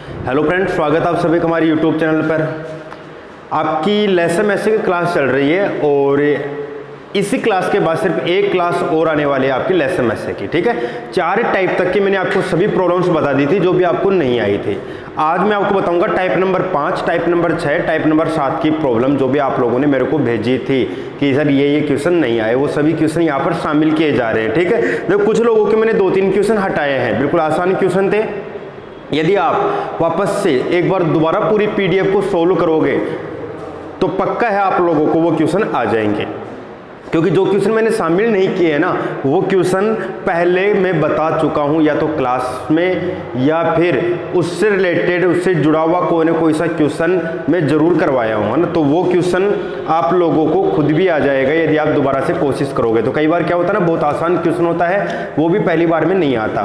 Hello friends, स्वागत है आप सभी का हमारे यूट्यूब चैनल पर। आपकी लेसन मैसे की क्लास चल रही है और इसी क्लास के बाद सिर्फ एक क्लास और आने वाली है आपकी लेसन मैसे की। ठीक है, 4 टाइप तक की मैंने आपको सभी प्रॉब्लम्स बता दी थी जो भी आपको नहीं आई थी। आज मैं आपको बताऊंगा type number 5, type number 6, type number 7 की प्रॉब्लम जो भी आप लोगों ने मेरे को भेजी थी कि सर ये क्वेश्चन नहीं आए, वो सभी क्वेश्चन यहाँ पर शामिल किए जा रहे हैं। ठीक है, देखो कुछ लोगों के मैंने 2-3 क्वेश्चन हटाए हैं, बिल्कुल आसान क्वेश्चन थे। यदि आप वापस से एक बार दोबारा पूरी पीडीएफ को सोल्व करोगे तो पक्का है आप लोगों को वो क्वेश्चन आ जाएंगे, क्योंकि जो क्वेश्चन मैंने शामिल नहीं किए हैं ना वो क्वेश्चन पहले मैं बता चुका हूं, या तो क्लास में या फिर उससे रिलेटेड उससे जुड़ा हुआ कोई ना कोई सा क्वेश्चन मैं जरूर करवाया हूं, है ना। तो वो क्वेश्चन आप लोगों को खुद भी आ जाएगा यदि आप दोबारा से कोशिश करोगे। तो कई बार क्या होता है ना, बहुत आसान क्वेश्चन होता है वो भी पहली बार में नहीं आता,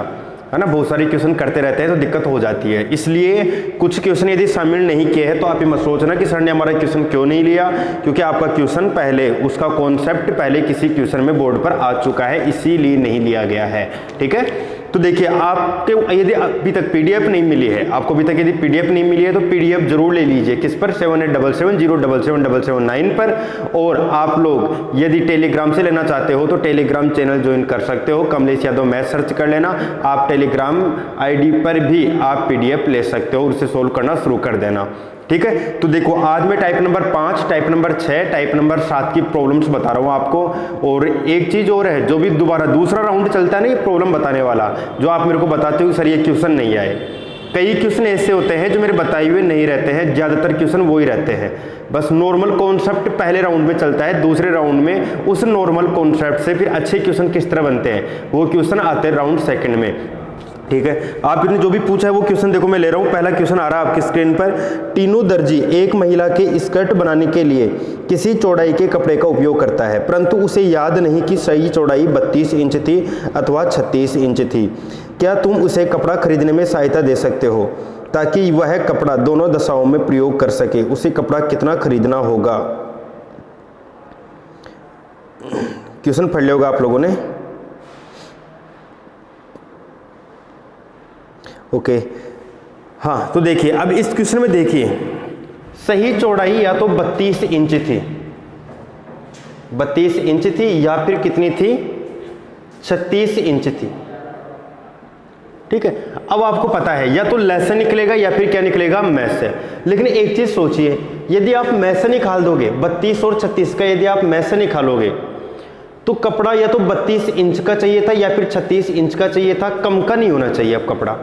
है ना। बहुत सारे क्वेश्चन करते रहते हैं तो दिक्कत हो जाती है। इसलिए कुछ क्वेश्चन यदि शामिल नहीं किए हैं तो आप ये मत सोचना कि सर ने हमारा क्वेश्चन क्यों नहीं लिया, क्योंकि आपका क्वेश्चन पहले उसका कॉन्सेप्ट पहले किसी क्वेश्चन में बोर्ड पर आ चुका है, इसीलिए नहीं लिया गया है। ठीक है, तो देखिए आपके यदि अभी तक पीडीएफ नहीं मिली है, आपको अभी तक यदि पीडीएफ नहीं मिली है तो पीडीएफ जरूर ले लीजिए। किस पर? 7877077777 पर। और आप लोग यदि टेलीग्राम से लेना चाहते हो तो टेलीग्राम चैनल ज्वाइन कर सकते हो, कमलेश यादव मैथ सर्च कर लेना। आप टेलीग्राम आईडी पर भी आप पीडीएफ ले सकते हो, उससे सोल्व करना शुरू कर देना। ठीक है, तो देखो आज मैं type number 5, type number 6, type number 7 की प्रॉब्लम्स बता रहा हूं आपको। और एक चीज और है, जो भी दोबारा दूसरा राउंड चलता है ना ये प्रॉब्लम बताने वाला, जो आप मेरे को बताते हो सर ये क्वेश्चन नहीं आए, कई क्वेश्चन ऐसे होते हैं जो मेरे बताए हुए नहीं रहते हैं, ज्यादातर क्वेश्चन वो ही रहते हैं। बस नॉर्मल कॉन्सेप्ट पहले राउंड में चलता है, दूसरे राउंड में उस नॉर्मल कॉन्सेप्ट से फिर अच्छे क्वेश्चन किस तरह बनते हैं वो क्वेश्चन आते हैं राउंड सेकंड में। ठीक है, आपने जो भी पूछा है वो क्वेश्चन देखो मैं ले रहा हूं। पहला क्वेश्चन आ रहा है आपकी स्क्रीन पर। टीनू दर्जी एक महिला के स्कर्ट बनाने के लिए किसी चौड़ाई के कपड़े का उपयोग करता है, परंतु उसे याद नहीं कि सही चौड़ाई 32 इंच थी अथवा 36 इंच थी। क्या तुम उसे कपड़ा खरीदने में सहायता दे सकते हो ताकि वह कपड़ा दोनों दशाओं में प्रयोग कर सके? उसे कपड़ा कितना खरीदना होगा? क्वेश्चन पढ़ लिया होगा आप लोगों ने। ओके, हाँ तो देखिए अब इस क्वेश्चन में देखिए सही चौड़ाई या तो 32 इंच थी, 32 इंच थी, या फिर कितनी थी? 36 इंच थी। ठीक है, अब आपको पता है या तो लेस से निकलेगा या फिर क्या निकलेगा? मैथ से। लेकिन एक चीज सोचिए, यदि आप मैथ से निकाल दोगे 32 और 36 का, यदि आप मैथ से निकालोगे तो कपड़ा या तो 32 इंच का चाहिए था या फिर 36 इंच का चाहिए था, कम का नहीं होना चाहिए। अब कपड़ा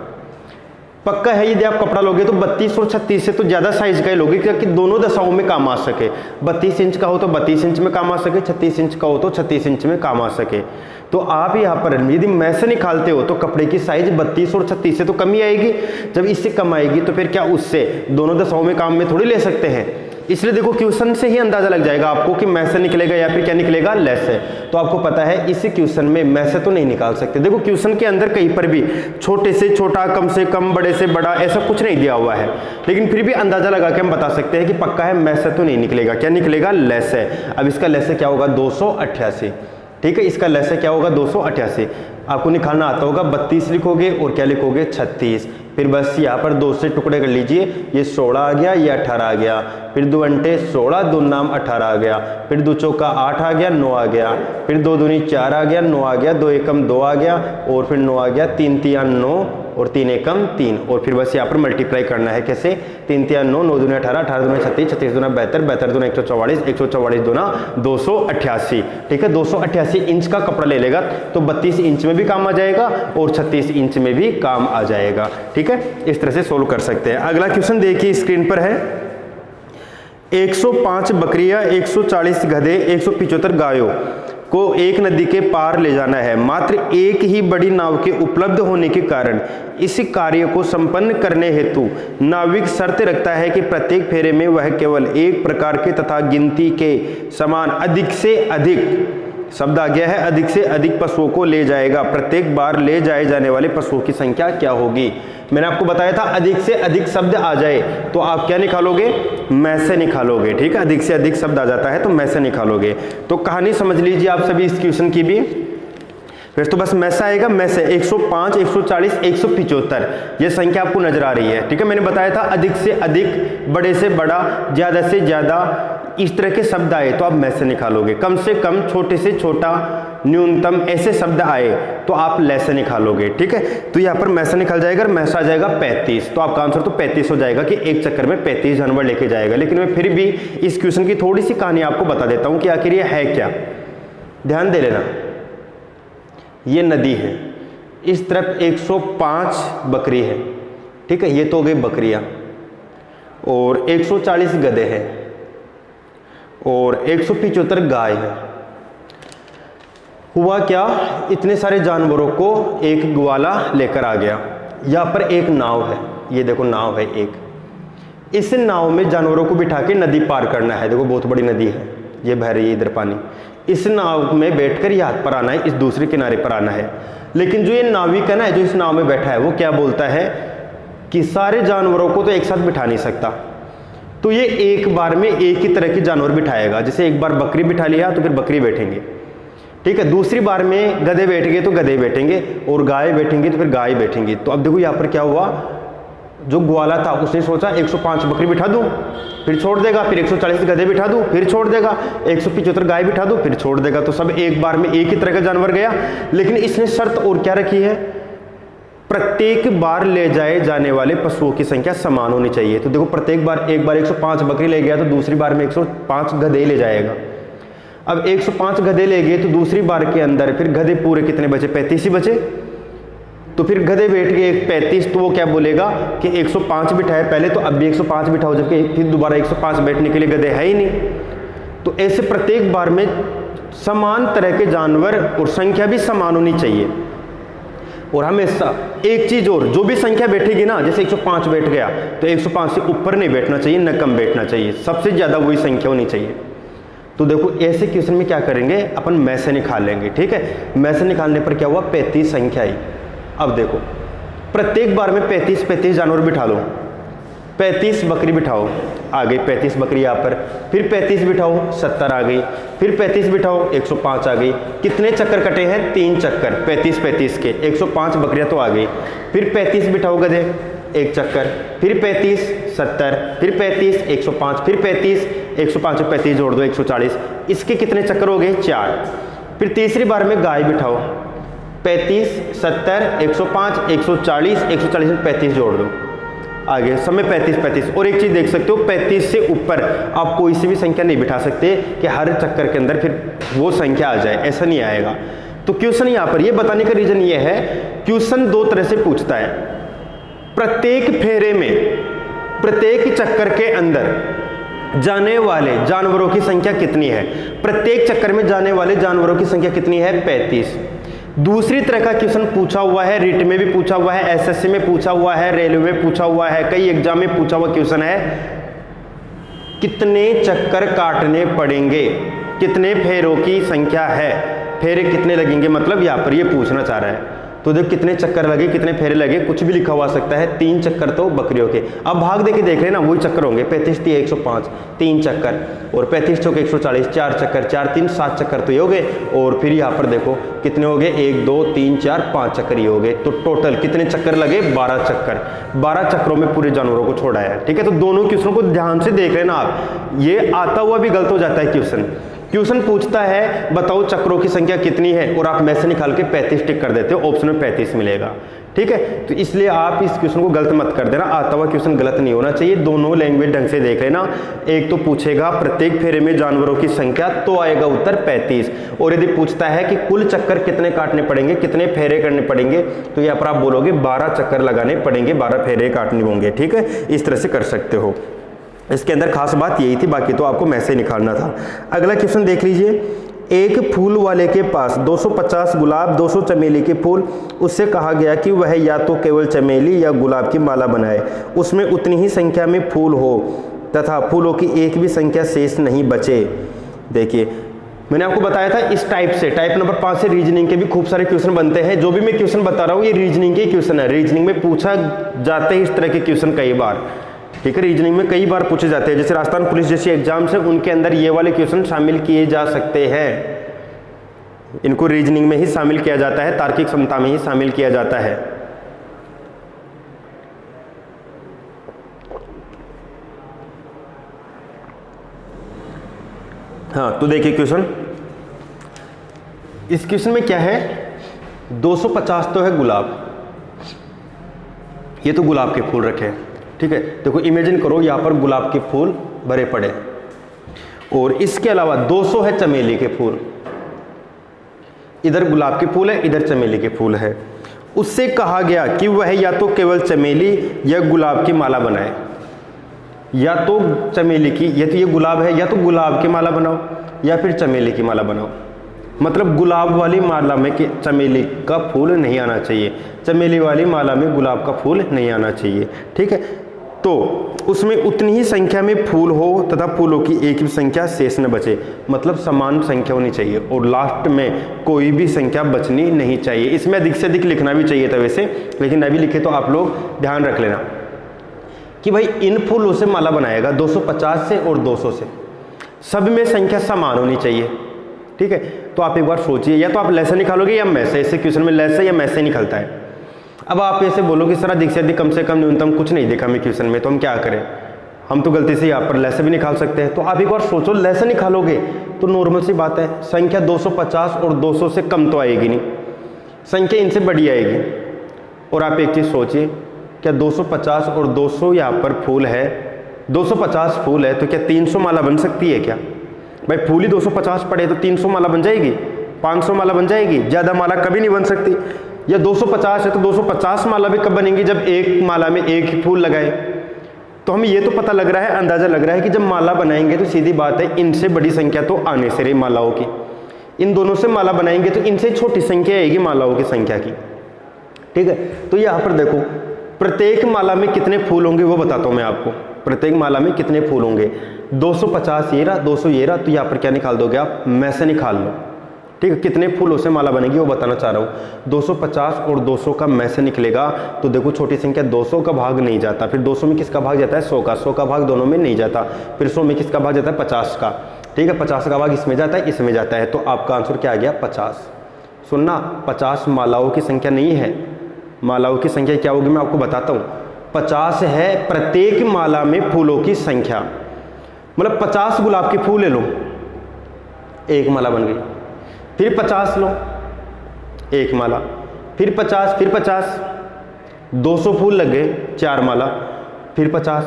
पक्का है यदि आप कपड़ा लोगे तो 32 और 36 से तो ज्यादा साइज का ही लोगे, क्योंकि दोनों दशाओं में काम आ सके। 32 इंच का हो तो 32 इंच में काम आ सके, 36 इंच का हो तो 36 इंच में काम आ सके। तो आप यहाँ पर यदि मैथ से निकालते हो तो कपड़े की साइज 32 और 36 से तो कम ही आएगी। जब इससे कम आएगी तो फिर क्या उससे दोनों दशाओं में काम में थोड़ी ले सकते हैं। इसलिए देखो क्वेश्चन से ही अंदाजा लग जाएगा आपको कि मैथ से निकलेगा या फिर क्या निकलेगा? लेस से। तो आपको पता है इस क्वेश्चन में मैथ से तो नहीं निकाल सकते। देखो क्वेश्चन के अंदर कहीं पर भी छोटे से छोटा, कम से कम, बड़े से बड़ा ऐसा कुछ नहीं दिया हुआ है, लेकिन फिर भी अंदाजा लगा के हम बता सकते हैं कि पक्का है मैथ से तो नहीं निकलेगा। क्या निकलेगा? लेस है। अब इसका लेस से क्या होगा? 288। ठीक है, इसका लेस से क्या होगा? 288। आपको निकालना आता होगा, 32 लिखोगे और क्या लिखोगे? 36। फिर बस यहाँ पर 2 से टुकड़े कर लीजिए, ये 16 आ गया, ये 18 आ गया, फिर 2 अंटे 16, 2 नाम 18 आ गया, फिर 2 चौका 8 आ गया, 9 आ गया, फिर 2 दूनी 4 आ गया, 9 आ गया, 2 एकम 2 आ गया, और फिर 9 आ गया, 3 तिया 9 और 3 एकम 3। और फिर बस यहाँ पर मल्टीप्लाई करना है। कैसे? 3 तिया 9, 9 दूनी 18, 18 दूनी 36, 36 दूना 72, 72 दूना 144, 144 दूना 288। ठीक है, 288 इंच का कपड़ा ले लेगा तो 32 इंच में भी काम आ जाएगा और 36 इंच में भी काम आ जाएगा। ठीक है, इस तरह से सोल्व कर सकते हैं। अगला क्वेश्चन देखिए स्क्रीन पर है। 105 बकरियां, 140 गधे, 175 गायों को एक नदी के पार ले जाना है। मात्र एक ही बड़ी नाव के उपलब्ध होने के कारण इस कार्य को संपन्न करने हेतु नाविक शर्त रखता है कि प्रत्येक फेरे में वह केवल एक प्रकार के तथा गिनती के समान अधिक से अधिक, शब्द आ गया है, अधिक से अधिक पशुओं को ले जाएगा। प्रत्येक बार ले जाए जाने वाले पशुओं की संख्या क्या होगी? मैंने आपको बताया था अधिक से अधिक शब्द आ जाए तो आप क्या निकालोगे? मैथ से निकालोगे। ठीक है, अधिक से अधिक शब्द आ जाता है तो मैथ से निकालोगे। तो कहानी समझ लीजिए आप सभी इस क्वेश्चन की भी। फिर तो बस में से आएगा, में से 105, 140, 175 ये संख्या आपको नजर आ रही है। ठीक है, मैंने बताया था अधिक से अधिक, बड़े से बड़ा, ज्यादा से ज्यादा, इस तरह के शब्द आए तो आप में से निकालोगे। कम से कम, छोटे से छोटा, न्यूनतम, ऐसे शब्द आए तो आप ले से निकालोगे। ठीक है, तो यहाँ पर में से निकल जाएगा, में से आ जाएगा 35, तो आपका आंसर तो 35 हो जाएगा कि एक चक्कर में 35 जानवर लेके जाएगा। लेकिन मैं फिर भी इस क्वेश्चन की थोड़ी सी कहानी आपको बता देता हूँ कि आखिर ये है क्या। ध्यान दे लेना, ये नदी है, इस तरफ 105 बकरी है। ठीक है, ये तो हो गई बकरियां, और 140 गधे हैं, और 175 गाय है। हुआ क्या, इतने सारे जानवरों को एक ग्वाला लेकर आ गया। यहाँ पर एक नाव है, ये देखो नाव है एक, इस नाव में जानवरों को बिठा के नदी पार करना है। देखो बहुत बड़ी नदी है, ये बह रही है इधर पानी, इस नाव में बैठकर यहाँ पर आना है, इस दूसरे किनारे पर आना है। लेकिन जो ये नाविक है ना, जो इस नाव में बैठा है, वो क्या बोलता है कि सारे जानवरों को तो एक साथ बिठा नहीं सकता, तो ये एक बार में एक ही तरह के जानवर बिठाएगा। जैसे एक बार बकरी बिठा लिया तो फिर बकरी बैठेंगे, ठीक है, दूसरी बार में गधे बैठ गए तो गधे बैठेंगे, और गाय बैठेंगी तो फिर गाय बैठेंगी। तो अब देखो यहाँ पर क्या हुआ, जो ग्वाला था उसने सोचा 105 बकरी बिठा दूं, फिर छोड़ देगा, फिर 140 गधे बिठा दूं, फिर छोड़ देगा, 175 गाय बिठा दूं, फिर छोड़ देगा। तो सब एक बार में एक ही तरह का जानवर गया। लेकिन इसने शर्त और क्या रखी है, प्रत्येक बार ले जाए जाने वाले पशुओं की संख्या समान होनी चाहिए। तो देखो प्रत्येक बार, एक बार 105 बकरी ले गया तो दूसरी बार में 105 गधे ले जाएगा। अब 105 गधे ले गए तो दूसरी बार के अंदर फिर गधे पूरे कितने बचे, 35 ही बचे। तो फिर गधे बैठ गए 35, तो वो क्या बोलेगा कि 105 बिठाए पहले, तो अब भी 105 बिठाओ, जबकि फिर दोबारा 105 बैठने के लिए गधे है ही नहीं। तो ऐसे प्रत्येक बार में समान तरह के जानवर और संख्या भी समान होनी चाहिए। और हमेशा एक चीज और, जो भी संख्या बैठेगी ना, जैसे 105 बैठ गया तो 105 से ऊपर नहीं बैठना चाहिए, न कम बैठना चाहिए, सबसे ज्यादा वही संख्या होनी चाहिए। तो देखो ऐसे क्वेश्चन में क्या करेंगे, अपन में से निकाल लेंगे। ठीक है, में से निकालने पर क्या हुआ, 35 संख्या आई। अब देखो प्रत्येक बार में 35 जानवर बिठा लो, 35 बकरी बिठाओ, आ गई 35 बकरी यहाँ पर, फिर 35 बिठाओ 70 आ गई, फिर 35 बिठाओ 105 आ गई। कितने चक्कर कटे हैं, 3 चक्कर, 35 के, 105 बकरियां तो आ गई। फिर 35 बिठाओ गधे, एक चक्कर, फिर 35, 70, फिर 35, 105, फिर 35, 105 और 35 जोड़ दो 140, इसके कितने चक्कर हो गए, 4। फिर तीसरी बार में गाय बिठाओ, 35, 70, 105, 140, 140 में 35 जोड़ दो, आगे सब में 35। और एक चीज देख सकते हो, 35 से ऊपर आप कोई सी भी संख्या नहीं बिठा सकते कि हर चक्कर के अंदर फिर वो संख्या आ जाए, ऐसा नहीं आएगा। तो क्वेश्चन यहाँ पर ये बताने का रीजन ये है, क्वेश्चन दो तरह से पूछता है। प्रत्येक फेरे में, प्रत्येक चक्कर के अंदर जाने वाले जानवरों की संख्या कितनी है, प्रत्येक चक्कर में जाने वाले जानवरों की संख्या कितनी है, 35। दूसरी तरह का क्वेश्चन पूछा हुआ है, रिट में भी पूछा हुआ है, एसएससी में पूछा हुआ है, रेलवे में पूछा हुआ है, कई एग्जाम में पूछा हुआ क्वेश्चन है, कितने चक्कर काटने पड़ेंगे, कितने फेरों की संख्या है, फेरे कितने लगेंगे, मतलब यहाँ पर ये पूछना चाह रहा है। तो देखो कितने चक्कर लगे, कितने फेरे लगे, कुछ भी लिखा हुआ सकता है। 3 चक्कर तो बकरियों के, अब भाग देके देख रहे ना, वही चक्कर होंगे, 35 × 105, 3 चक्कर, और 35 × 140, 4 चक्कर, 4 3 7 चक्कर तो ये हो गए। और फिर यहाँ पर देखो कितने हो गए, 1 2 3 4 5 चक्कर ये हो गए। तो टोटल कितने चक्कर लगे, 12 चक्कर। 12 चक्करों में पूरे जानवरों को छोड़ा है। ठीक है, तो दोनों क्वेश्चनों को ध्यान से देख रहे ना आप, ये आता हुआ भी गलत हो जाता है क्वेश्चन। क्वेश्चन पूछता है बताओ चक्रों की संख्या कितनी है, और आप में से निकाल के 35 टिक कर देते हो, ऑप्शन में 35 मिलेगा। ठीक है, तो इसलिए आप इस क्वेश्चन को गलत मत कर देना, आता हुआ क्वेश्चन गलत नहीं होना चाहिए। दोनों लैंग्वेज ढंग से देख लेना। एक तो पूछेगा प्रत्येक फेरे में जानवरों की संख्या, तो आएगा उत्तर 35। और यदि पूछता है कि कुल चक्कर कितने काटने पड़ेंगे, कितने फेरे करने पड़ेंगे, तो यहाँ पर आप बोलोगे 12 चक्कर लगाने पड़ेंगे, 12 फेरे काटने होंगे। ठीक है, इस तरह से कर सकते हो। इसके अंदर खास बात यही थी, बाकी तो आपको मैसे निकालना था। अगला क्वेश्चन देख लीजिए, एक फूल वाले के पास 250 गुलाब, 200 चमेली के फूल, उससे कहा गया कि वह या तो केवल चमेली या गुलाब की माला बनाए, उसमें उतनी ही संख्या में फूल हो तथा फूलों की एक भी संख्या शेष नहीं बचे। देखिए मैंने आपको बताया था इस टाइप से, टाइप नंबर 5 से रीजनिंग के भी खूब सारे क्वेश्चन बनते हैं। जो भी मैं क्वेश्चन बता रहा हूँ ये रीजनिंग के क्वेश्चन है, रीजनिंग में पूछा जाते हैं इस तरह के क्वेश्चन कई बार। ठीक है, रीजनिंग में कई बार पूछे जाते हैं, जैसे राजस्थान पुलिस जैसी एग्जाम्स है उनके अंदर ये वाले क्वेश्चन शामिल किए जा सकते हैं। इनको रीजनिंग में ही शामिल किया जाता है, तार्किक क्षमता में ही शामिल किया जाता है। हाँ, तो देखिए क्वेश्चन, इस क्वेश्चन में क्या है, 250 तो है गुलाब, ये तो गुलाब के फूल रखे हैं, ठीक है। देखो इमेजिन करो यहाँ पर गुलाब के फूल भरे पड़े, और इसके अलावा 200 है चमेली के फूल, इधर गुलाब के फूल है, इधर चमेली के फूल है। उससे कहा गया कि वह या तो केवल चमेली या गुलाब की माला बनाए, या तो चमेली की, या तो ये गुलाब है, या तो गुलाब की माला बनाओ या फिर चमेली की माला बनाओ। मतलब गुलाब वाली माला में कि चमेली का फूल नहीं आना चाहिए, चमेली वाली माला में गुलाब का फूल नहीं आना चाहिए, ठीक है। तो उसमें उतनी ही संख्या में फूल हो तथा फूलों की एक भी संख्या शेष न बचे, मतलब समान संख्या होनी चाहिए, और लास्ट में कोई भी संख्या बचनी नहीं चाहिए। इसमें अधिक से अधिक लिखना भी चाहिए था वैसे, लेकिन अभी लिखे तो आप लोग ध्यान रख लेना कि भाई इन फूलों से माला बनाएगा 250 से और 200 से, सब में संख्या समान होनी चाहिए, ठीक है। तो आप एक बार सोचिए, या तो आप लेसे निकालोगे या मैसे, ऐसे क्वेश्चन में लेसे या मैसे निकलता है। अब आप ऐसे बोलोगे सर अधिक से अधिक कम से कम न्यूनतम कुछ नहीं देखा मैं क्वेश्चन में, तो हम क्या करें, हम तो गलती से यहाँ पर लेसे भी निकाल सकते हैं। तो आप एक बार सोचो, लेसे निकालोगे तो नॉर्मल सी बात है, संख्या 250 और 200 से कम तो आएगी नहीं, संख्या इनसे बड़ी आएगी। और आप एक चीज़ सोचिए, क्या 250 और 200 यहाँ पर फूल है, 250 फूल है तो क्या 300 माला बन सकती है क्या? भाई फूल ही 250 पड़े तो 300 माला बन जाएगी, 500 माला बन जाएगी, ज़्यादा माला कभी नहीं बन सकती। या 250 है तो 250 माला भी कब बनेंगी, जब एक माला में एक ही फूल लगाए। तो हमें ये तो पता लग रहा है, अंदाज़ा लग रहा है कि जब माला बनाएंगे तो सीधी बात है इनसे बड़ी संख्या तो आने से रही मालाओं की, इन दोनों से माला बनाएंगे तो इनसे छोटी संख्या आएगी मालाओं की संख्या की, ठीक है। तो यहाँ पर देखो प्रत्येक माला में कितने फूल होंगे वो बताता हूँ मैं आपको, प्रत्येक माला में कितने फूल होंगे। 250 ये रहा, 200 ये रहा, तो यहाँ पर क्या निकाल दोगे आप, में से निकाल लो, ठीक है। कितने फूलों से माला बनेगी वो बताना चाह रहा हूँ। 250 और 200 का में से निकलेगा तो देखो छोटी संख्या 200 का भाग नहीं जाता, फिर 200 में किसका भाग जाता है, 100 का, 100 का भाग दोनों में नहीं जाता, फिर 100 में किसका भाग जाता है, 50 का, ठीक है। 50 का भाग इसमें जाता है, इसमें जाता है, तो आपका आंसर क्या आ गया, 50। सुनना, 50 मालाओं की संख्या नहीं है, मालाओं की संख्या क्या होगी मैं आपको बताता हूँ। 50 है प्रत्येक माला में फूलों की संख्या, मतलब 50 गुलाब के फूल ले लो, एक माला बन गई, फिर 50 लो, एक माला, फिर 50, फिर 50, 200 फूल लग गए, 4 माला, फिर 50,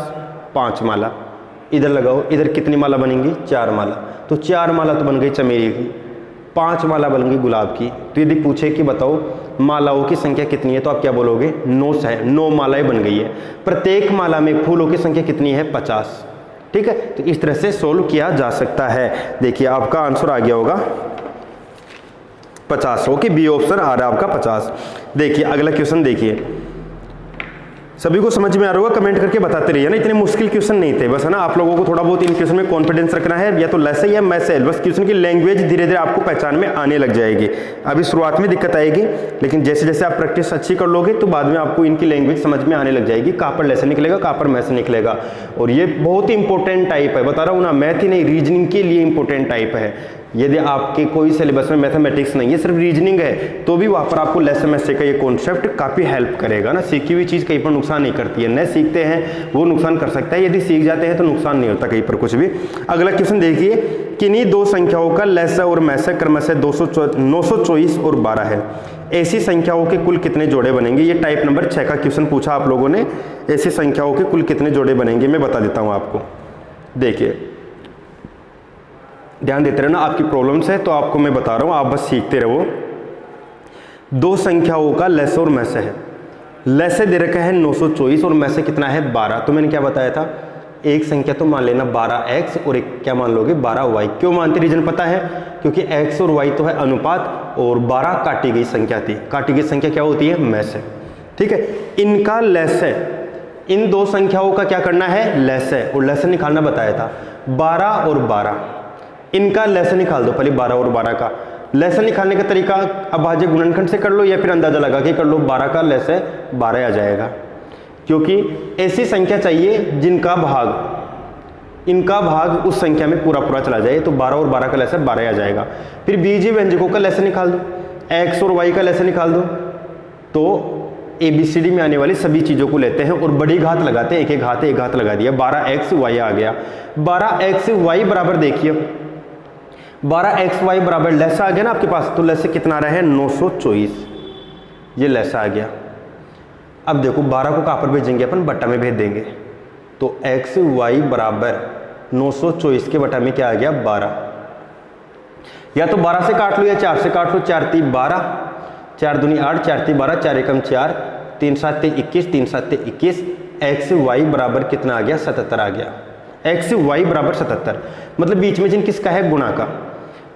5 माला, इधर लगाओ, इधर कितनी माला बनेंगी, 4 माला, तो 4 माला तो बन गई चमेली की, 5 माला बन गई गुलाब की। तो यदि पूछे कि बताओ मालाओं की संख्या कितनी है तो आप क्या बोलोगे, 9 है, 9 मालाएं बन गई है। प्रत्येक माला में फूलों की संख्या कितनी है, 50, ठीक है। तो इस तरह से सोल्व किया जा सकता है। देखिए आपका आंसर आ गया होगा 50, ओके, बी ऑप्शन आ रहा है आपका 50। देखिए अगला क्वेश्चन देखिए, सभी को समझ में आ रहा होगा, कमेंट करके बताते रहिए ना, इतने मुश्किल क्वेश्चन नहीं थे, बस है ना, आप लोगों को थोड़ा बहुत इन क्वेश्चन में कॉन्फिडेंस रखना है, या तो लेसे या मैसे, बस क्वेश्चन की लैंग्वेज धीरे धीरे आपको पहचान में आने लग जाएगी। अभी शुरुआत में दिक्कत आएगी, लेकिन जैसे जैसे आप प्रैक्टिस अच्छी कर लोगे तो बाद में आपको इनकी लैंग्वेज समझ में आने लग जाएगी, कहाँ पर लेसे निकलेगा, कहाँ पर मैसे निकलेगा। और ये बहुत ही इंपॉर्टेंट टाइप है, बता रहा हूँ ना, मैथ ही नहीं रीजनिंग के लिए इंपॉर्टेंट टाइप है। यदि आपके कोई सिलेबस में मैथमेटिक्स नहीं है, सिर्फ रीजनिंग है, तो भी वहाँ पर आपको लेसे मैसे का ये कॉन्सेप्ट काफ़ी हेल्प करेगा ना। सीखी हुई चीज़ कहीं पर नुकसान नहीं करती है, न सीखते हैं वो नुकसान कर सकता है, यदि सीख जाते हैं तो नुकसान नहीं होता कहीं पर कुछ भी। अगला क्वेश्चन देखिए, किन्हीं दो संख्याओं का लेसे और मैसे क्रमशः 924 और 12 है, ऐसी संख्याओं के कुल कितने जोड़े बनेंगे। ये टाइप नंबर 6 का क्वेश्चन पूछा आप लोगों ने, ऐसी संख्याओं के कुल कितने जोड़े बनेंगे, मैं बता देता हूँ आपको। देखिए ध्यान देते रहना, आपकी प्रॉब्लम्स है तो आपको मैं बता रहा हूँ, आप बस सीखते रहो। दो संख्याओं का लेसे और मैसे है, लेसे दे रखा है 924 और मैसे कितना है 12। तो मैंने क्या बताया था, एक संख्या तो मान लेना 12x और एक क्या मान लोगे 12y। क्यों मानते, रीजन पता है, क्योंकि x और y तो है अनुपात और 12 काटी गई संख्या थी, काटी गई संख्या क्या होती है, मैसे, ठीक है। इनका लेसे, इन दो संख्याओं का क्या करना है, लेसे, और लेसे निकालना बताया था 12 और 12, इनका लेसे निकाल दो पहले 12 और 12 का। लेसे निकालने का तरीका अभाज्य गुणनखंड से कर लो या फिर अंदाजा लगा के कर लो, 12 का लेसे 12 आ जाएगा, क्योंकि ऐसी संख्या चाहिए जिनका भाग इनका भाग उस संख्या में पूरा पूरा चला जाए, तो 12 और 12 का लैसा 12 आ जाएगा। फिर बीजीय व्यंजकों का लैसा निकाल दो, x और y का लैसा निकाल दो, तो ABCD में आने वाली सभी चीज़ों को लेते हैं और बड़ी घात लगाते हैं, एक एक घात लगा दिया, 12xy आ गया। 12xy बराबर देखिए 12xy बराबर लैसा आ गया ना आपके पास, तो लैसा कितना आ रहा है 924, ये लैसा आ गया। अब देखो 12 को कहाँ पर भेजेंगे अपन, बट्टा में भेज देंगे, तो xy बराबर 924 के बटा में क्या आ गया 12, या तो 12 से काट लो या 4 से काट लो, 4 3 12, 4 दूनी 8, 4 3 12, 4 एकम 4, 3 7 21, 3 7 21, xy बराबर कितना आ गया 77 आ गया। xy बराबर 77, मतलब बीच में जिन किसका है गुणा का,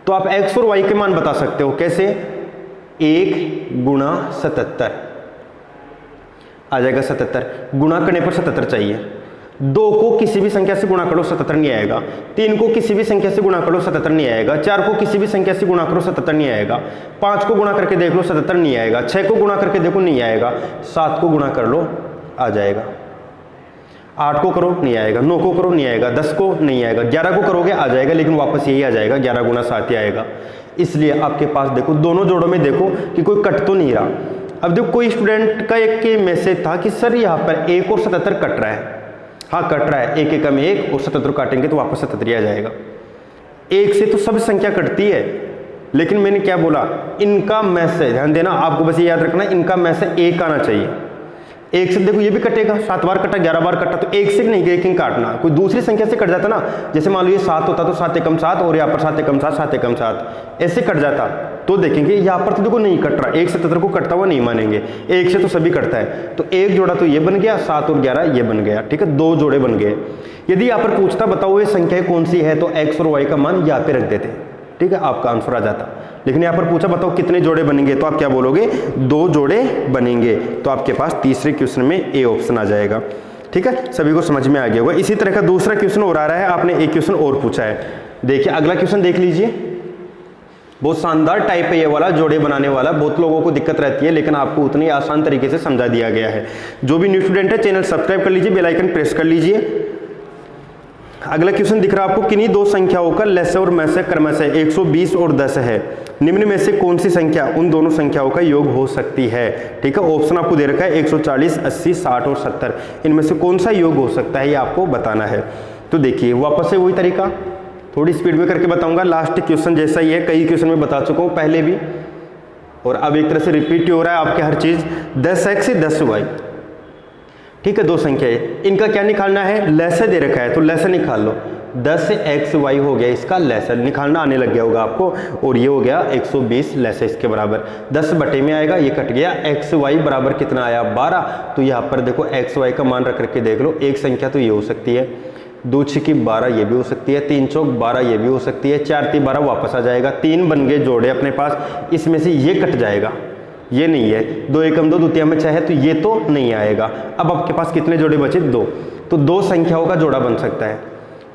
तो आप x और y के मान बता सकते हो कैसे, 1 गुणा 77 आ जाएगा 77, गुणा करने पर 77 चाहिए। 2 को किसी भी संख्या से गुणा करो 77 नहीं आएगा, 3 को किसी भी संख्या से गुणा करो 77 नहीं आएगा, 4 को किसी भी संख्या से गुणा करो 77 नहीं आएगा, 5 को गुणा करके देख लो 77 नहीं आएगा, 6 को गुणा करके देखो नहीं आएगा, 7 को गुणा कर लो आ जाएगा, 8 को करो नहीं आएगा, 9 को करो नहीं आएगा, 10 को नहीं आएगा, 11 को करोगे आ जाएगा, लेकिन वापस यही आ जाएगा 11 गुणा 7 ही आएगा। इसलिए आपके पास देखो दोनों जोड़ों में देखो कि कोई कट तो नहीं रहा। अब देखो कोई स्टूडेंट का एक के मैसेज था कि सर यहाँ पर 1 और 77 कट रहा है, हाँ कट रहा है, 1 एकम 1 और 77 काटेंगे तो वापस 77 आ जाएगा। 1 से तो सब संख्या कटती है, लेकिन मैंने क्या बोला, इनका मैसेज ध्यान देना, आपको बस ये याद रखना इनका मैसेज 1 आना चाहिए। 1 से देखो ये भी कटेगा, 7 बार कटा 11 बार कटा, तो 1 से नहीं लेकिन काटना, कोई दूसरी संख्या से कट जाता ना, जैसे मान लो ये 7 होता तो 7 एकम 7 और यहाँ पर 7 एकम 7 7 एकम 7 ऐसे कट जाता, तो देखेंगे यहाँ पर तो देखो नहीं कट रहा, 1 77 को कटता हुआ नहीं मानेंगे, 1 से तो सभी कटता है, तो एक जोड़ा तो ये बन गया, 7 और 11 ये बन गया, ठीक है, 2 जोड़े बन गए। यदि यहाँ पर पूछता बताओ ये संख्या कौन सी है, तो x और y का मान यहाँ पे रख देते, ठीक है, आपका आंसर आ जाता। लेकिन यहाँ पर पूछा बताओ कितने जोड़े बनेंगे, तो आप क्या बोलोगे 2 जोड़े बनेंगे, तो आपके पास तीसरे क्वेश्चन में ए ऑप्शन आ जाएगा। ठीक है, सभी को समझ में आ गया होगा। इसी तरह का दूसरा क्वेश्चन और आ रहा है, आपने एक क्वेश्चन और पूछा है, देखिए अगला क्वेश्चन देख लीजिए, बहुत शानदार टाइप है ये वाला, जोड़े बनाने वाला, बहुत लोगों को दिक्कत रहती है, लेकिन आपको उतनी आसान तरीके से समझा दिया गया है। जो भी न्यू स्टूडेंट है चैनल सब्सक्राइब कर लीजिए, बेल आइकन प्रेस कर लीजिए। अगला क्वेश्चन दिख रहा है आपको, किन्हीं दो संख्याओं का लैसे और मैसे क्रमशः 120 और 10 है, निम्न में से कौन सी संख्या उन दोनों संख्याओं का योग हो सकती है। ठीक है, ऑप्शन आपको दे रखा है 140, 80, 60 और 70, इनमें से कौन सा योग हो सकता है ये आपको बताना है। तो देखिए वापस से वही तरीका, थोड़ी स्पीड में करके बताऊंगा, लास्ट क्वेश्चन जैसा ही है, कई क्वेश्चन में बता चुका हूँ पहले भी, और अब एक तरह से रिपीट हो रहा है आपके हर चीज। 10x 10y, ठीक है, दो संख्या है, इनका क्या निकालना है, लैसे दे रखा है तो लैसे निकाल लो, 10xy हो गया, इसका लैसे निकालना आने लग गया होगा आपको, और ये हो गया 120 लैसे इसके बराबर, 10 बटे में आएगा, ये कट गया, xy बराबर कितना आया 12, तो यहाँ पर देखो xy का मान रख के देख लो, एक संख्या तो ये हो सकती है, 2 6 12 ये भी हो सकती है, 3 चौक 12 ये भी हो सकती है, 4 3 12 वापस आ जाएगा, 3 बन गए जोड़े अपने पास, इसमें से ये कट जाएगा, ये नहीं है, 2 एकम 2 द्वितीय में 6 है, तो ये तो नहीं आएगा। अब आपके पास कितने जोड़े बचे, 2, तो 2 संख्याओं का जोड़ा बन सकता है।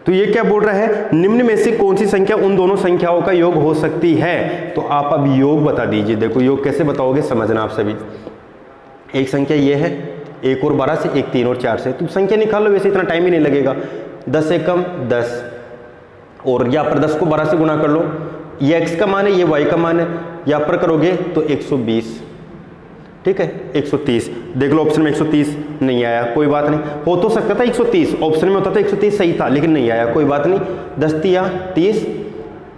तो ये क्या बोल रहा है, निम्न में से कौन सी संख्या उन दोनों संख्याओं का योग हो सकती है। तो आप अब योग बता दीजिए, देखो योग कैसे बताओगे समझना आप सभी। एक संख्या ये है, 1 और 12 से, एक 3 और 4 से, तो संख्या निकाल लो, वैसे इतना टाइम ही नहीं लगेगा, 10 एकम 10, और यहाँ पर 10 को 12 से गुणा कर लो, ये x का मान है, ये y का मान है, यहाँ पर करोगे तो 120, ठीक है, 130, देख लो ऑप्शन में 130 नहीं आया, कोई बात नहीं, हो तो सकता था 130, ऑप्शन में होता था 130 सही था, लेकिन नहीं आया, कोई बात नहीं, 10 तिया 30,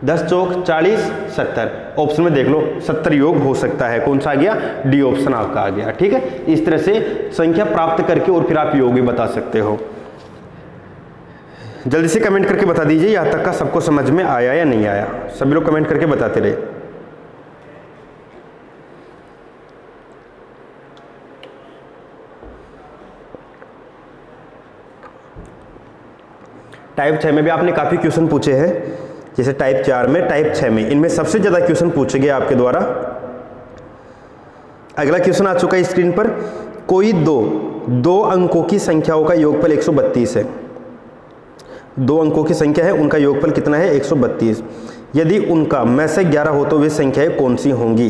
10 चौक 40, 70, ऑप्शन में देख लो 70 योग हो सकता है, कौन सा आ गया, डी ऑप्शन आपका आ गया। ठीक है, इस तरह से संख्या प्राप्त करके और फिर आप योग भी बता सकते हो। जल्दी से कमेंट करके बता दीजिए यहाँ तक का सबको समझ में आया या नहीं आया, सभी लोग कमेंट करके बताते रहे। टाइप 6 में भी आपने काफ़ी क्वेश्चन पूछे हैं, जैसे टाइप 4 में, टाइप 6 में, इनमें सबसे ज़्यादा क्वेश्चन पूछे गए आपके द्वारा। अगला क्वेश्चन आ चुका है स्क्रीन पर, कोई दो अंकों की संख्याओं का योगफल 132 है, 2 अंकों की संख्या है, उनका योगफल कितना है 132, यदि उनका में से 11 हो तो वे संख्याएं कौन सी होंगी।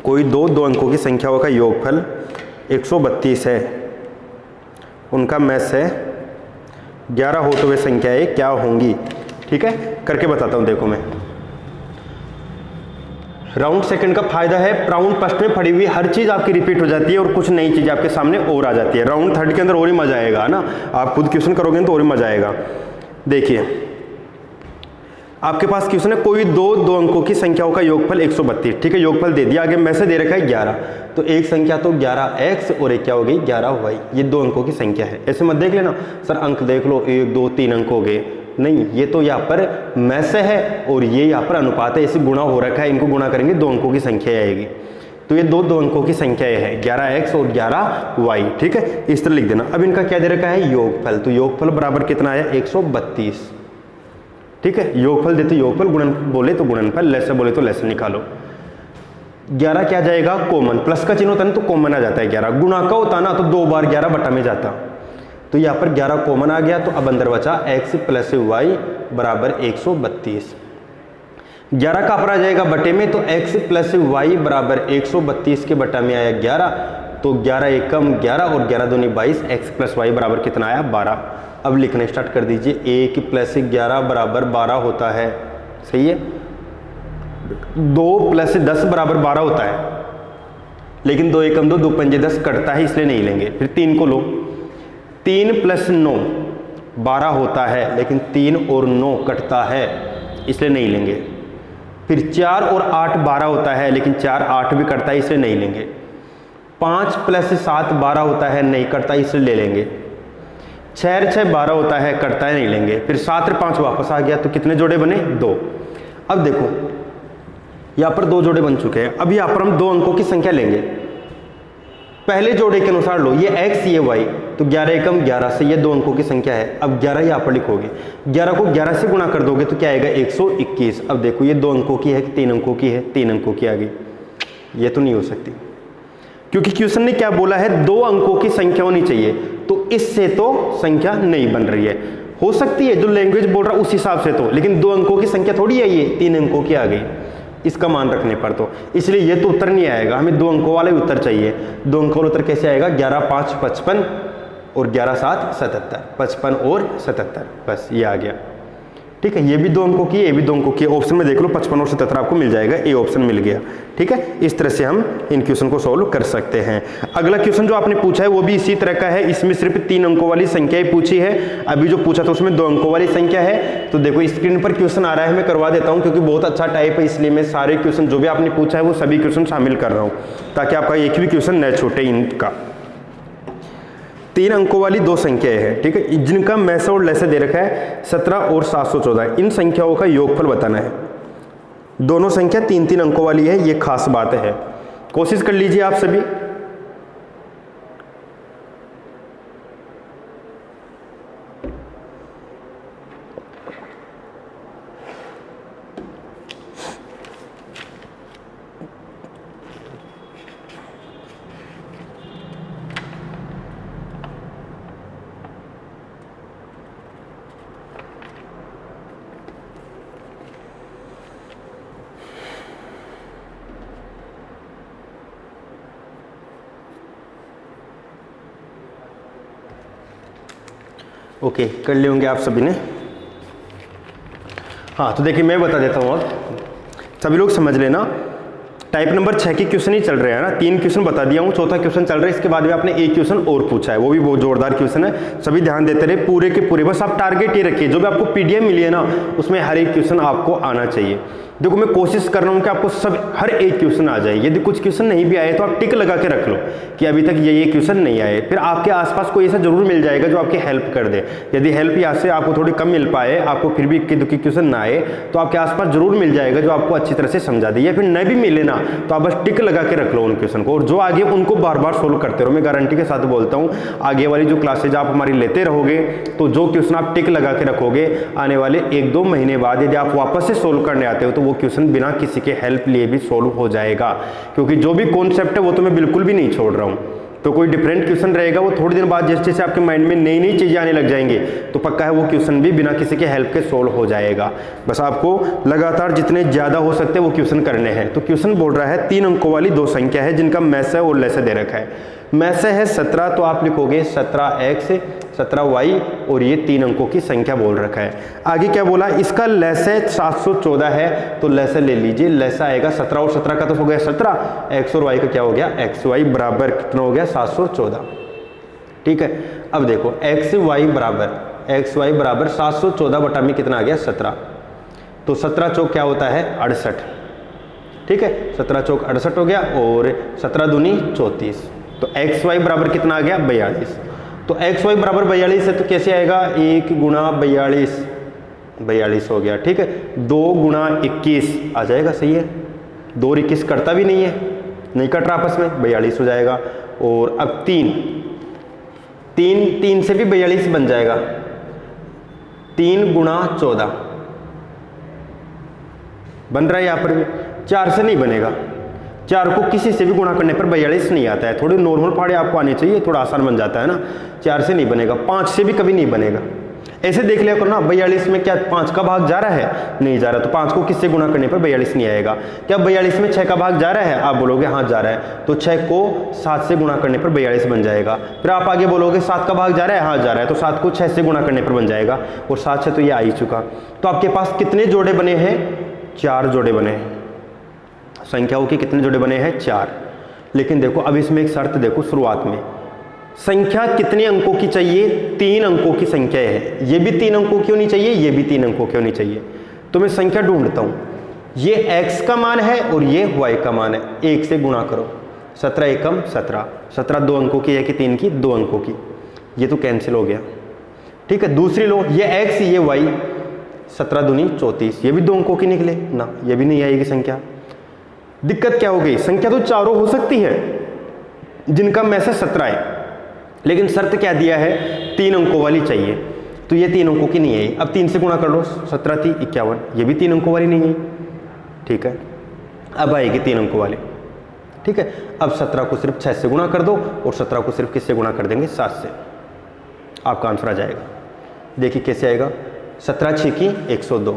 कोई दो अंकों की संख्याओं का योगफल 132 है, उनका में से 11 हो तो वे संख्याएं क्या होंगी। ठीक है, करके बताता हूं, देखो मैं। राउंड सेकंड का फायदा है, राउंड फर्स्ट में पड़ी हुई हर चीज आपकी रिपीट हो जाती है और कुछ नई चीज आपके सामने और आ जाती है। राउंड थर्ड के अंदर और ही मजा आएगा ना, आप खुद क्वेश्चन करोगे तो और ही मजा आएगा। देखिए आपके पास क्वेश्चन है, कोई दो अंकों की संख्याओं का योगफल 132। ठीक है, योगफल दे दिया, आगे में से दे रखा है 11, तो एक संख्या तो 11x और एक क्या हो गई 11y, ये 2 अंकों की संख्या है। ऐसे मत देख लेना सर अंक देख लो 1 2 3 अंक हो गए, नहीं, ये तो यहाँ पर मैसे है और ये यहाँ पर अनुपात है, ऐसे गुणा हो रखा है, इनको गुणा करेंगे 2 अंकों की संख्या आएगी। तो ये दो अंकों की संख्याएं है 11x और 11y। ठीक है, इस तरह लिख देना। अब इनका क्या दे रखा है योगफल, तो योगफल बराबर कितना आया 132। ठीक है, योगफल देते योगफल, गुणन बोले तो गुणनफल, लैसे बोले तो लैसे निकालो। 11 क्या जाएगा कॉमन, प्लस का चिन्ह होता है ना तो कॉमन आ जाता है। 11 गुणा का होता ना तो 2 बार 11 बटा में जाता, तो यहाँ पर 11 कॉमन आ गया, तो अब अंदर बचा x प्लस वाई बराबर 132। 11 का पर आ जाएगा बटे में, तो x प्लस वाई बराबर 132 के बटा में आया 11, तो 11 एकम 11 और 11 दूनी 22, x प्लस वाई बराबर कितना आया 12। अब लिखना स्टार्ट कर दीजिए, 1 प्लस 11 बराबर 12 होता है, सही है। 2 प्लस 10 बराबर 12 होता है, लेकिन 2 एकम 2 2 पंजे 10 कटता है, इसलिए नहीं लेंगे। फिर 3 को लो, 3 प्लस 9 12 होता है, लेकिन 3 और 9 कटता है, इसलिए नहीं लेंगे। फिर 4 और 8 12 होता है, लेकिन 4 8 भी कटता है, इसलिए नहीं लेंगे। 5 प्लस 7 12 होता है, नहीं कटता, इसलिए ले लेंगे। 6 6 12 होता है, कटता है, नहीं लेंगे। फिर 7 और 5 वापस आ गया, तो कितने जोड़े बने 2। अब देखो यहाँ पर 2 जोड़े बन चुके हैं। अब यहाँ पर हम 2 अंकों की संख्या लेंगे, पहले जोड़े के अनुसार लो, ये x ये y, तो 11 एकम 11 से ये 2 अंकों की संख्या है। अब 11 यहाँ पर लिखोगे, 11 को 11 से गुणा कर दोगे तो क्या आएगा 121। अब देखो ये 2 अंकों की है कि 3 अंकों की है, 3 अंकों की आ गई, ये तो नहीं हो सकती, क्योंकि क्वेश्चन ने क्या बोला है 2 अंकों की संख्या होनी चाहिए, तो इससे तो संख्या नहीं बन रही है। हो सकती है जो लैंग्वेज बोल रहा उस हिसाब से तो, लेकिन 2 अंकों की संख्या थोड़ी है, ये 3 अंकों की आ गई इसका मान रखने पर, तो इसलिए ये तो उत्तर नहीं आएगा, हमें 2 अंकों वाला ही उत्तर चाहिए। 2 अंकों वाला उत्तर कैसे आएगा, 11 5 55 और 11 7 77, 55 और 77, बस ये आ गया। ठीक है, ये भी 2 अंकों की, ये भी 2 अंकों की, ऑप्शन में देख लो 55 और 77 आपको मिल जाएगा, ए ऑप्शन मिल गया। ठीक है, इस तरह से हम इन क्वेश्चन को सॉल्व कर सकते हैं। अगला क्वेश्चन जो आपने पूछा है वो भी इसी तरह का है, इसमें सिर्फ 3 अंकों वाली संख्याएं पूछी है। अभी जो पूछा था उसमें 2 अंकों वाली संख्या है। तो देखो स्क्रीन पर क्वेश्चन आ रहा है, मैं करवा देता हूं क्योंकि बहुत अच्छा टाइप है, इसलिए मैं सारे क्वेश्चन जो भी आपने पूछा है वो सभी क्वेश्चन शामिल कर रहा हूँ, ताकि आपका एक भी क्वेश्चन न छूटे इनका। 3 अंकों वाली 2 संख्याएं हैं, ठीक है, जिनका मैसे और लैसे दे रखा है 17 और 714। इन संख्याओं का योगफल बताना है। दोनों संख्या 3 अंकों वाली है, ये खास बात है, कोशिश कर लीजिए आप सभी। ओके, कर लिए होंगे आप सभी ने। हाँ, तो देखिए मैं बता देता हूँ, अब सभी लोग समझ लेना। टाइप नंबर 6 के क्वेश्चन ही चल रहे हैं ना, 3 क्वेश्चन बता दिया हूँ, चौथा क्वेश्चन चल रहा है। इसके बाद में आपने एक क्वेश्चन और पूछा है, वो भी बहुत जोरदार क्वेश्चन है, सभी ध्यान देते रहे पूरे के पूरे। बस आप टारगेट ये रखिए, जो भी आपको पीडीएफ मिली है ना उसमें हर एक क्वेश्चन आपको आना चाहिए। देखो मैं कोशिश कर रहा हूँ कि आपको सब हर एक क्वेश्चन आ जाए। यदि कुछ क्वेश्चन नहीं भी आए तो आप टिक लगा के रख लो कि अभी तक ये क्वेश्चन नहीं आए। फिर आपके आसपास कोई ऐसा जरूर मिल जाएगा जो आपकी हेल्प कर दे। यदि हेल्प यहाँ से आपको थोड़ी कम मिल पाए, आपको फिर भी इक्के दुक्के क्वेश्चन ना आए, तो आपके आसपास जरूर मिल जाएगा जो आपको अच्छी तरह से समझा दे। या फिर न भी मिले ना तो आप बस टिक लगा के रख लो उन क्वेश्चन को, और जो आगे उनको बार बार सोल्व करते रहो। मैं गारंटी के साथ बोलता हूँ, आगे वाली जो क्लासेज आप हमारी लेते रहोगे तो जो क्वेश्चन आप टिक लगा के रखोगे, आने वाले 1-2 महीने बाद यदि आप वापस से सोल्व करने आते हो तो वो क्वेश्चन बिना किसी के हेल्प लिए भी सोल्व हो जाएगा। क्योंकि जो भी कॉन्सेप्ट है वो तो मैं बिल्कुल भी नहीं छोड़ रहा हूँ। तो कोई डिफरेंट क्वेश्चन रहेगा, वो थोड़ी दिन बाद जैसे जैसे आपके माइंड में नई नई चीजें आने लग जाएंगे तो पक्का है वो क्वेश्चन भी बिना किसी के हेल्प के सोल्व हो जाएगा। बस आपको लगातार जितने ज्यादा हो सकते हैं वो क्वेश्चन करने हैं। तो क्वेश्चन बोल रहा है 3 अंकों वाली 2 संख्या है जिनका मैसे और लैसे दे रखा है। मैसे है 17, तो आप लिखोगे 17x 17y और ये 3 अंकों की संख्या बोल रखा है। आगे क्या बोला, इसका लैसे 714 है, तो लैसे ले लीजिए, लैसा आएगा 17 और 17 का तो हो गया 17, x और y का क्या हो गया xy बराबर कितना हो गया 714। ठीक है, अब देखो xy बराबर 714 बटा में कितना आ गया 17, तो 17 चौक क्या होता है 68। ठीक है, 17 चौक 68 हो गया और 17 दूनी 34, तो xy बराबर कितना आ गया 42। तो xy बराबर 42 है, तो कैसे आएगा 1 गुणा 42 हो गया। ठीक है, 2 गुणा 21 आ जाएगा, सही है, 2 और 21 कटता भी नहीं है, नहीं कट रहा आपस में, 42 हो जाएगा। और अब 3 से भी 42 बन जाएगा, 3 गुणा 14 बन रहा है यहाँ पर भी, 4 से नहीं बनेगा, 4 को किसी से भी गुणा करने पर 42 नहीं आता है, थोड़ी नॉर्मल पहाड़े आपको आने चाहिए, थोड़ा आसान बन जाता है ना, 4 से नहीं बनेगा, 5 से भी कभी नहीं बनेगा। ऐसे देख लिया करो ना, 42 में क्या 5 का भाग जा रहा है, नहीं जा रहा, तो 5 को किससे गुणा करने पर 42 नहीं आएगा। क्या 42 में 6 का भाग जा रहा है, आप बोलोगे हाँ जा रहा है, तो 6 को 7 से गुणा करने पर 42 बन जाएगा। फिर आप आगे बोलोगे 7 का भाग जा रहा है, हाँ जा रहा है, तो 7 को 6 से गुणा करने पर बन जाएगा, और 7 से तो ये आ ही चुका। तो आपके पास कितने जोड़े बने हैं, 4 जोड़े बने हैं, संख्याओं के कितने जोड़े बने हैं 4। लेकिन देखो अब इसमें एक शर्त देखो, शुरुआत में संख्या कितने अंकों की चाहिए, 3 अंकों की संख्या है, ये भी 3 अंकों की होनी चाहिए, ये भी 3 अंकों की होनी चाहिए। तो मैं संख्या ढूंढता हूं, ये x का मान है और ये y का मान है, 1 से गुणा करो, 17 एकम 17, 17 2 अंकों की है कि 3 की, 2 अंकों की, ये तो कैंसिल हो गया। ठीक है, दूसरी लो, ये x ये y, 17 दूनी 34, ये भी 2 अंकों की निकले ना, ये भी नहीं आएगी संख्या। दिक्कत क्या हो गई, संख्या तो चारों हो सकती है जिनका मैसेज 17 है, लेकिन शर्त क्या दिया है 3 अंकों वाली चाहिए, तो ये 3 अंकों की नहीं है। अब 3 से गुणा कर लो, 17 थी 51, ये भी 3 अंकों वाली नहीं है। ठीक है, अब आएगी 3 अंकों वाली। ठीक है, अब 17 को सिर्फ 6 से गुणा कर दो और 17 को सिर्फ किससे गुणा कर देंगे 7 से, आपका आंसर आ जाएगा। देखिए कैसे आएगा, 17 6 की 102,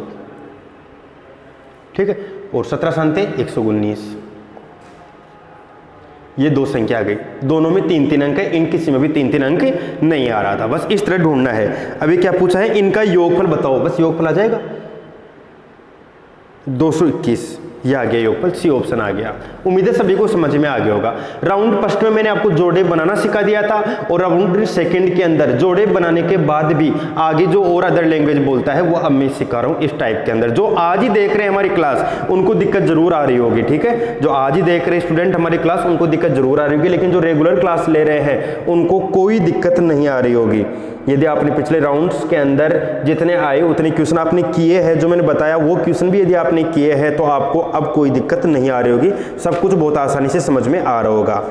ठीक है, और 17 शांति 119, ये 2 संख्या आ गई, दोनों में 3-3 अंक है, इन किसी में भी 3-3 अंक नहीं आ रहा था, बस इस तरह ढूंढना है। अभी क्या पूछा है, इनका योगफल बताओ, बस योगफल आ जाएगा 221, ये आ गया योगफल, सी ऑप्शन आ गया। उम्मीद है सभी को समझ में आ गया होगा। राउंड फर्स्ट में मैंने आपको जोड़े बनाना सिखा दिया था, और राउंड सेकंड के अंदर जोड़े बनाने के बाद भी आगे जो और अदर लैंग्वेज बोलता है वो अब मैं सिखा रहा हूँ इस टाइप के अंदर। जो आज ही देख रहे हैं हमारी क्लास उनको दिक्कत जरूर आ रही होगी, ठीक है, जो आज ही देख रहे स्टूडेंट हमारी क्लास उनको दिक्कत जरूर आ रही होगी, लेकिन जो रेगुलर क्लास ले रहे हैं उनको कोई दिक्कत नहीं आ रही होगी। यदि आपने पिछले राउंड्स के अंदर जितने आए उतने क्वेश्चन आपने किए हैं, जो मैंने बताया वो क्वेश्चन भी यदि आपने किए हैं, तो आपको अब कोई दिक्कत नहीं आ रही होगी, सब कुछ बहुत आसानी से समझ में आ रहा होगा।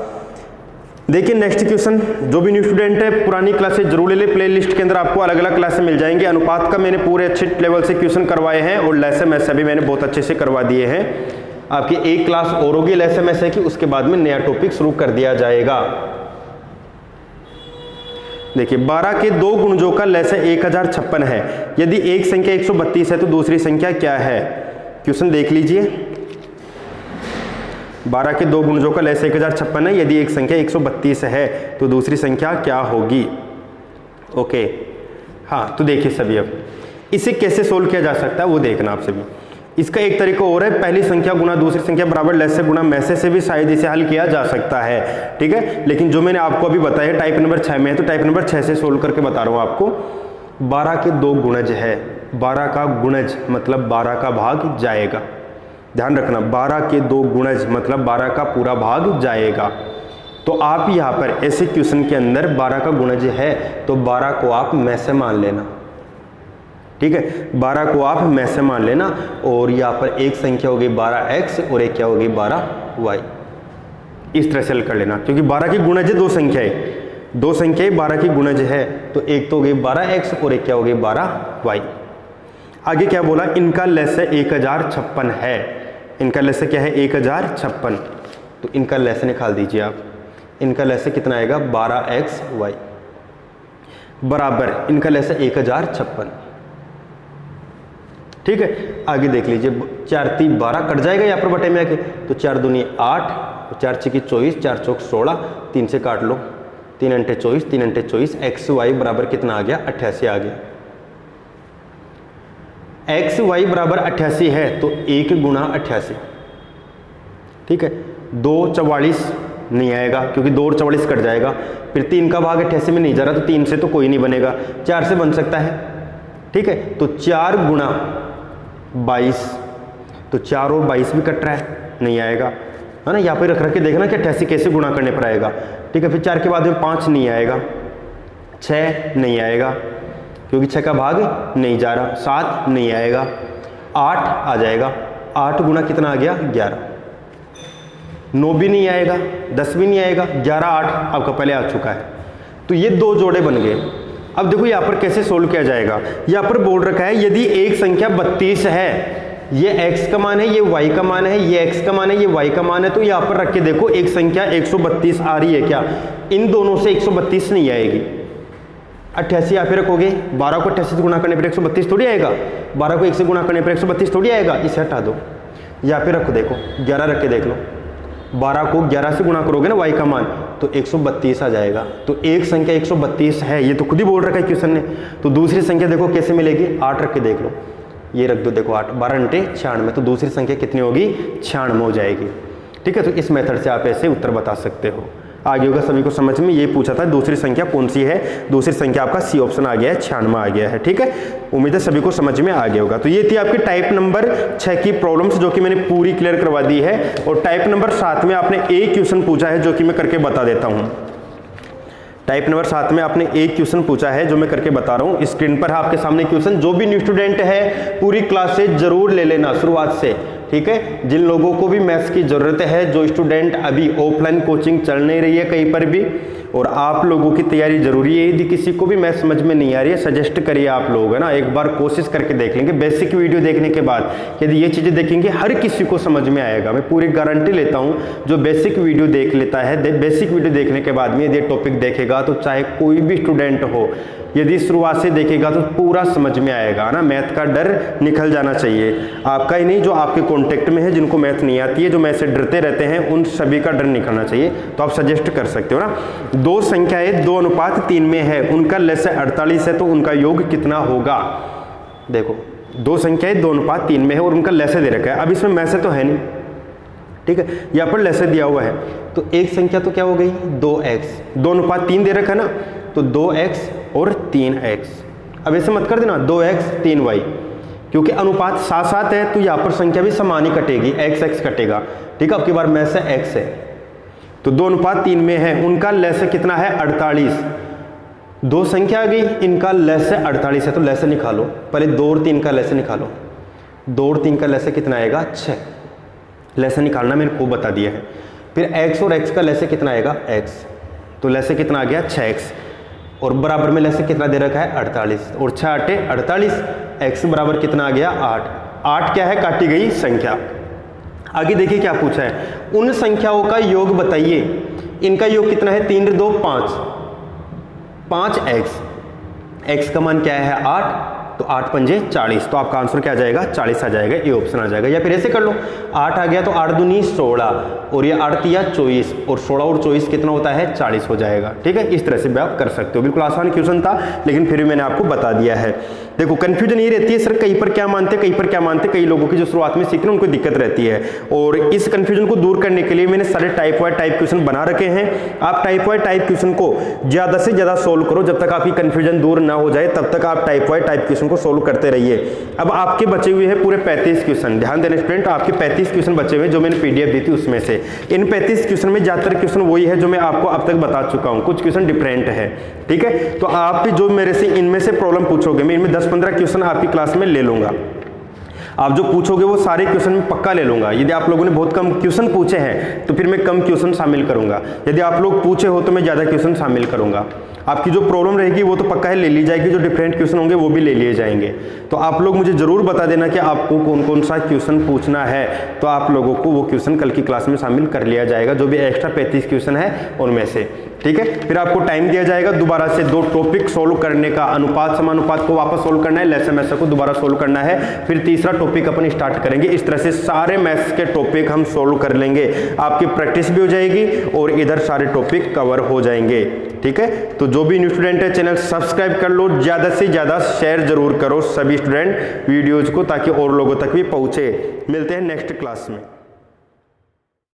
देखिए नेक्स्ट क्वेश्चन, जो भी न्यू स्टूडेंट है पुरानी क्लासेस जरूर ले ले, प्ले लिस्ट के अंदर आपको अलग अलग क्लासेस मिल जाएंगे। अनुपात का मैंने पूरे अच्छे लेवल से क्वेश्चन करवाए हैं, और लैसे मैसे भी मैंने बहुत अच्छे से करवा दिए हैं। आपकी एक क्लास और होगी लैसे मैसे की, उसके बाद में नया टॉपिक शुरू कर दिया जाएगा। देखिए 12 के 2 गुणजों का लैसे 1056 है, यदि एक संख्या 132 है तो दूसरी संख्या क्या है। क्वेश्चन देख लीजिए, 12 के 2 गुणजों का लैसे 1056 है, यदि एक संख्या 132 है तो दूसरी संख्या क्या होगी। ओके, हाँ तो देखिए सभी, अब इसे कैसे सोल्व किया जा सकता है वो देखना आप सभी। इसका एक तरीका और है, पहली संख्या गुना दूसरी संख्या बराबर लैसे गुना मैसे से भी शायद इसे हल किया जा सकता है, ठीक है, लेकिन जो मैंने आपको अभी बताया टाइप नंबर 6 में है, तो टाइप नंबर 6 से सोल्व करके बता रहा हूँ आपको। 12 के 2 गुणज है, 12 का गुणज मतलब 12 का भाग जाएगा, ध्यान रखना, 12 के 2 गुणज मतलब 12 का पूरा भाग जाएगा। तो आप यहाँ पर ऐसे क्वेश्चन के अंदर 12 का गुणज है तो 12 को आप में से मान लेना, ठीक है, 12 को आप में से मान लेना, और यहाँ पर एक संख्या होगी 12x और एक क्या होगी 12y, इस तरह से हल कर लेना, क्योंकि 12 की गुणज है 2 संख्याएं, 2 संख्याएं 12 की गुणज है, तो एक तो होगी 12x और एक क्या होगी 12y। आगे क्या बोला, इनका लैसे 1056 है, इनका लैसे क्या है 1056, तो इनका लैसे निकाल दीजिए आप, इनका लैसे कितना आएगा 12xy बराबर इनका लैसे 1056, ठीक है। आगे देख लीजिए, 4 3 12 कट जाएगा यहाँ पर बटे में आके, तो 4 दूनी 8 4 छक्की 24, 4 चौक 16, 3 से काट लो, 3 अंटे 24, 3 अंटे 24, एक्स वाई बराबर कितना आ गया 88 आ गया। एक्स वाई बराबर 88 है तो 1 गुणा 88, ठीक है। 2 44 नहीं आएगा क्योंकि 2 और 44 कट जाएगा, फिर 3 का भाग 88 में नहीं जा रहा तो 3 से तो कोई नहीं बनेगा, 4 से बन सकता है, ठीक है। तो 4 गुणा 22, तो 4 और 22 भी कट रहा है, नहीं आएगा, है ना। यहाँ पे रख के देखना कि 88 कैसे गुणा करने पर आएगा, ठीक है। फिर 4 के बाद में 5 नहीं आएगा, 6 नहीं आएगा क्योंकि 6 का भाग नहीं जा रहा, 7 नहीं आएगा, 8 आ जाएगा, 8 गुणा कितना आ गया 11, 9 भी नहीं आएगा, 10 भी नहीं आएगा, 11 8 आपका पहले आ चुका है। तो ये 2 जोड़े बन गए। अब देखो यहाँ पर कैसे सोल्व किया जाएगा। यहाँ पर बोल रखा है यदि एक संख्या 32 है, ये x का मान है, ये y का मान है, ये x का मान है, ये y का मान है, तो यहाँ पर रख के देखो एक संख्या 132 आ रही है क्या, इन दोनों से 132 नहीं आएगी। 88 यहाँ पे रखोगे, 12 को 88 से गुणा करने पर 132 थोड़ी आएगा, 12 को 1 से गुणा करने पर 132 थोड़ी आएगा, इसे हटा दो, यहाँ पे रखो, देखो 11 रख के देख लो, 12 को 11 से गुणा करोगे ना y का मान तो 132 आ जाएगा। तो एक संख्या 132 है, ये तो खुद ही बोल रखा है क्वेश्चन ने। तो दूसरी संख्या देखो कैसे मिलेगी, 8 रख के देख लो, ये रख दो, देखो 8, 12 अंटे 96, तो दूसरी संख्या कितनी होगी 96 हो जाएगी, ठीक है। तो इस मेथड से आप ऐसे उत्तर बता सकते हो। आगे होगा सभी को समझ में, ये पूछा था दूसरी संख्या कौन सी है, दूसरी संख्या आपका सी ऑप्शन आ गया है, 96 आ गया है, ठीक है। उम्मीद है सभी को समझ में आ गया होगा। तो ये थी आपकी टाइप नंबर 6 की प्रॉब्लम्स जो कि मैंने पूरी क्लियर करवा दी है। और टाइप नंबर 7 में आपने एक क्वेश्चन पूछा है जो कि मैं करके बता देता हूँ। टाइप नंबर 7 में आपने एक क्वेश्चन पूछा है जो मैं करके बता रहा हूँ। स्क्रीन पर आपके सामने क्वेश्चन, जो भी न्यू स्टूडेंट है पूरी क्लास से जरूर ले लेना शुरुआत से, ठीक है। जिन लोगों को भी मैथ्स की ज़रूरत है, जो स्टूडेंट अभी ऑफलाइन कोचिंग चल नहीं रही है कहीं पर भी, और आप लोगों की तैयारी जरूरी है, यदि किसी को भी मैथ्स समझ में नहीं आ रही है सजेस्ट करिए आप लोग, है ना, एक बार कोशिश करके देख लेंगे। बेसिक वीडियो देखने के बाद यदि ये चीज़ें देखेंगे हर किसी को समझ में आएगा, मैं पूरी गारंटी लेता हूँ। जो बेसिक वीडियो देख लेता है, बेसिक वीडियो देखने के बाद में यदि टॉपिक देखेगा तो चाहे कोई भी स्टूडेंट हो, यदि शुरुआत से देखेगा तो पूरा समझ में आएगा ना। मैथ का डर निकल जाना चाहिए, आपका ही नहीं, जो आपके कॉन्टेक्ट में है जिनको मैथ नहीं आती है, जो मैथ से डरते रहते हैं, उन सभी का डर निकलना चाहिए। तो आप सजेस्ट कर सकते हो ना। 2 संख्याएं 2:3 में है, उनका लसाअ 48 है, तो उनका योग कितना होगा। देखो 2 संख्याएं 2:3 में है और उनका लसाअ दे रखा है। अब इसमें मैसे तो है नहीं, ठीक है, यहाँ पर लसाअ दिया हुआ है, तो एक संख्या तो क्या हो गई 2x, 2:3 दे रखा है ना, तो 2x और 3x। अब ऐसे मत कर देना 2x 3y, क्योंकि अनुपात 7-7 है तो यहाँ पर संख्या भी समान ही कटेगी, x कटेगा, ठीक है। अब की बार में से x है, तो 2:3 में है, उनका लसाअ कितना है 48। 2 संख्या आ गई, इनका लसाअ 48 है, तो लसाअ निकालो, पहले 2 और 3 का लसाअ निकालो। 2 और 3 का लसाअ कितना आएगा 6, लसाअ निकालना मैंने खूब बता दिया है। फिर x और x का लसाअ कितना आएगा x, तो लसाअ कितना आ गया 6x, और बराबर में लसाअ कितना दे रखा है 48, और 6 8 48, x बराबर कितना आ गया 8। 8 क्या है, काटी गई संख्या। आगे देखिए क्या पूछा है, उन संख्याओं का योग बताइए। इनका योग कितना है 3 2 5, 5x, x का मान क्या है 8, तो 8 पंजे 40, तो आपका आंसर क्या आ जाएगा 40 आ जाएगा, ये ऑप्शन आ जाएगा। या फिर ऐसे कर लो, 8 आ गया तो 8 दूनी 16, और ये 8 तिया 24, और 16 और 24 कितना होता है 40 हो जाएगा, ठीक है। इस तरह से भी आप कर सकते हो, बिल्कुल आसान क्वेश्चन था, लेकिन फिर भी मैंने आपको बता दिया है। देखो कंफ्यूजन ये रहती है सर कहीं पर क्या मानते, कहीं पर क्या मानते, कई लोगों की जो शुरुआत में सीखने उनको दिक्कत रहती है, और इस कंफ्यूजन को दूर करने के लिए मैंने सारे टाइप वाइज टाइप क्वेश्चन बना रखे हैं। आप टाइप वाइज टाइप क्वेश्चन को ज़्यादा से ज़्यादा सोल्व करो, जब तक आपकी कंफ्यूजन दूर ना हो जाए तब तक आप टाइप वाइज टाइप क्वेश्चन को सोल्व करते रहिए। अब आपके बचे हुए हैं पूरे 35 क्वेश्चन, ध्यान देना स्टूडेंट, आपके 35 क्वेश्चन बचे हुए जो मैंने PDF दी थी उसमें से। इन 35 क्वेश्चन में ज़्यादातर क्वेश्चन वही है जो मैं आपको अब तक बता चुका हूँ, कुछ क्वेश्चन डिफरेंट है, ठीक है। तो आप जो मेरे से इनमें से प्रॉब्लम पूछोगे, मैं इनमें 10-15 क्वेश्चन आपकी क्लास में ले लूंगा। आप जो पूछोगे वो सारे क्वेश्चन में पक्का ले लूंगा। यदि आप लोगों ने बहुत कम क्वेश्चन पूछे हैं तो फिर मैं कम क्वेश्चन शामिल करूंगा, यदि आप लोग पूछे हो तो मैं ज़्यादा क्वेश्चन शामिल करूंगा। आपकी जो प्रॉब्लम रहेगी वो तो पक्का है ले ली जाएगी, जो डिफरेंट क्वेश्चन होंगे वो भी ले लिए जाएंगे। तो आप लोग मुझे जरूर बता देना कि आपको कौन कौन सा क्वेश्चन पूछना है, तो आप लोगों को वो क्वेश्चन कल की क्लास में शामिल कर लिया जाएगा, जो भी एक्स्ट्रा 35 क्वेश्चन है उनमें से, ठीक है। फिर आपको टाइम दिया जाएगा दोबारा से 2 टॉपिक सोल्व करने का, अनुपात समानुपात को वापस सोल्व करना है, लसाअ मैसाअ को दोबारा सोल्व करना है, फिर तीसरा टॉपिक अपन स्टार्ट करेंगे। इस तरह से सारे मैथ्स के टॉपिक हम सोल्व कर लेंगे, आपकी प्रैक्टिस भी हो जाएगी और इधर सारे टॉपिक कवर हो जाएंगे। ठीक है, तो जो भी न्यू स्टूडेंट है चैनल सब्सक्राइब कर लो, ज़्यादा से ज़्यादा शेयर जरूर करो सभी स्टूडेंट वीडियोज़ को, ताकि और लोगों तक भी पहुँचे। मिलते हैं नेक्स्ट क्लास में।